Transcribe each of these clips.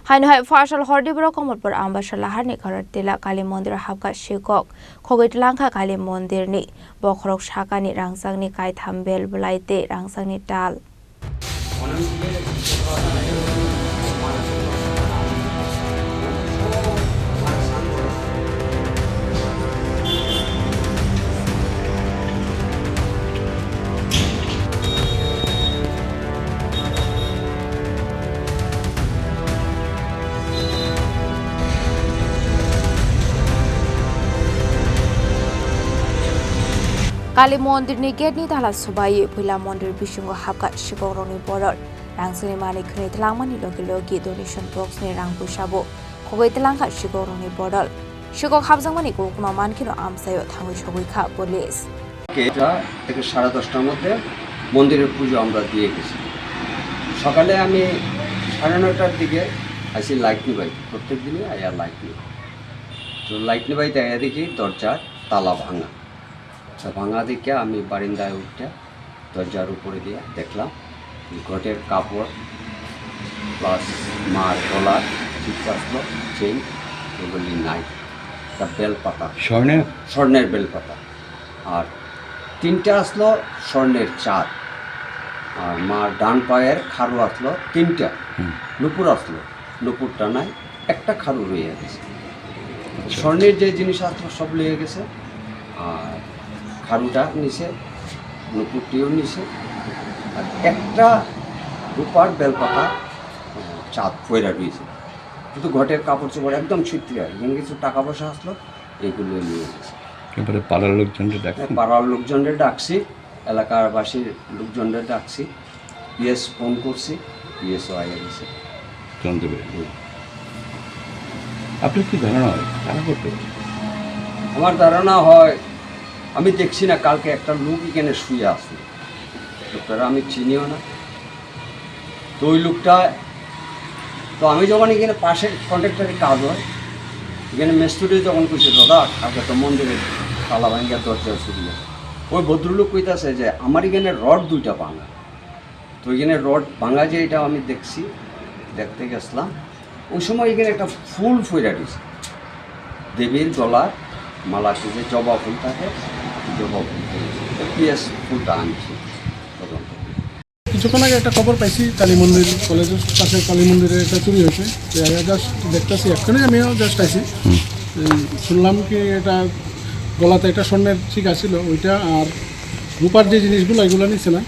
Haino Phasal Hordiporo Kamalpur Ambassa Laharni Garadtila Kalimandiro Habkha Sikok Khogwi Twlangkha Kalimandiro Bokhorok Sakani Rangchakni Kaitham Bel Bwlai tei Rangchakni Tal. Kalimandiro gate ni tala subai Bwlai mandir bisungo Habkha Sikok ni border Rangchakni mani khni thlangmani logi donation box ni rang pusabo Khogwi Twlangkha Sikok ni border Sikok habjangmani kokma mankino amsayo thangui Khogwi kha police এটা থেকে 10:30টার মধ্যে মন্দিরের পূজা আমরা দিয়ে গেছি। সকালে আমি 9:30টার দিকে আসি লাইট নিবাই, প্রত্যেক দিনই আয়া লাইট নিই। তো লাইট নিবাইতে আয়া দেখি দরজার তালা ভাঙা। ভাঙা দেখে আমি বারান্দায় উঠে দরজার উপরে দিয়ে দেখলাম ঘটের কাপড় প্লাস মার গলার চিৎকাসলো চেইন এগুলি নাই। একটা বেলপাতা স্বর্ণের বেলপাতা আর 3টা আসলো স্বর্ণের চাঁদ আর মার ডান পায়ের খারু আসলো 3টা নুপুর আসলো নুপুরটা নাই একটা খারু রয়ে গেছে। স্বর্ণের যে জিনিস আসলো সব লেগে গেছে আর খারুটা নিচে নুপুরটিও নিচে আর একটা রূপার বেলপাতা চাঁদ পয়রা রয়েছে। কিন্তু ঘটের কাপড় চোপড় একদম ছিটতে আর এখানে কিছু টাকা পয়সা আসলো এইগুলো নিয়ে গেছে। এবারে পাড়ার লোকজনদের ডাকছি এলাকার বাসীর লোকজনদের ডাকছি পিএস ফোন করছি পিএসও আইয়া গেছে জানতে পেরে। আপনার কি ধারণা হয় কারা করতে? আমার ধারণা হয় আমি দেখছি না কালকে একটা লোক এখানে শুয়ে আসলো লোকটারা আমি চিনিও না। তো ওই লোকটা তো আমি যখন এখানে পাশের কন্ট্রাক্টরে কাজ হয় এখানে মেস্তুরি যখন কইছে দাদা কালকে তো মন্দিরের তালা ভাঙ্গা দরজা ছুটিয়ে ওই ভদ্রলোক কইতাছে যে আমার এখানে রড 2টা ভাঙা। তো এখানে রড ভাঙা যে এটা আমি দেখছি দেখতে গেছিলাম ওই সময় এখানে একটা ফুল ফইরা দিয়েছে দেবীর গলার মালা যে জবা ফুল থাকে জবা ফুল পিএস ফুলটা আনছি। কিছুক্ষণ আগে একটা খবর পাইছি কালীমন্দির কলেজের পাশে কালীমন্দিরে একটা চুরি হয়েছে। জাস্ট দেখতেছি এক্ষুনি আমিও জাস্ট আইছি শুনলাম কি এটা গলাতে একটা স্বর্ণের চিকা ছিল ওইটা আর রূপার যে জিনিসগুলো এগুলো নিচ্ছে না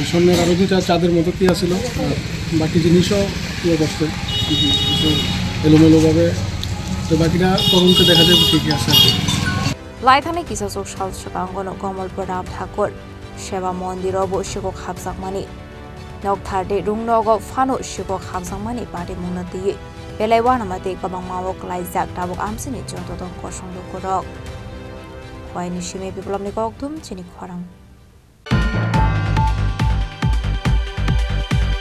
স্বর্ণের আরও 2টা চাঁদের মতো কি আছিল আর বাকি জিনিসও ইয়ে করছে কিছু এলোমেলোভাবে। তো বাকিটা তদন্তে দেখা যাবে ঠিকই আছে। লাইথানে কিসাসক সালসকাঙ্গন কমলপুর রাম ঠাকুর সেবা মন্দির Sikok habjakmani noktharte rungnogo phano Sikok habjakmani pari munati belai wanamate kabang mawok laijak tabok amsini jontodon kosong dokorok Haino simi biplobni koktum Chini Khorang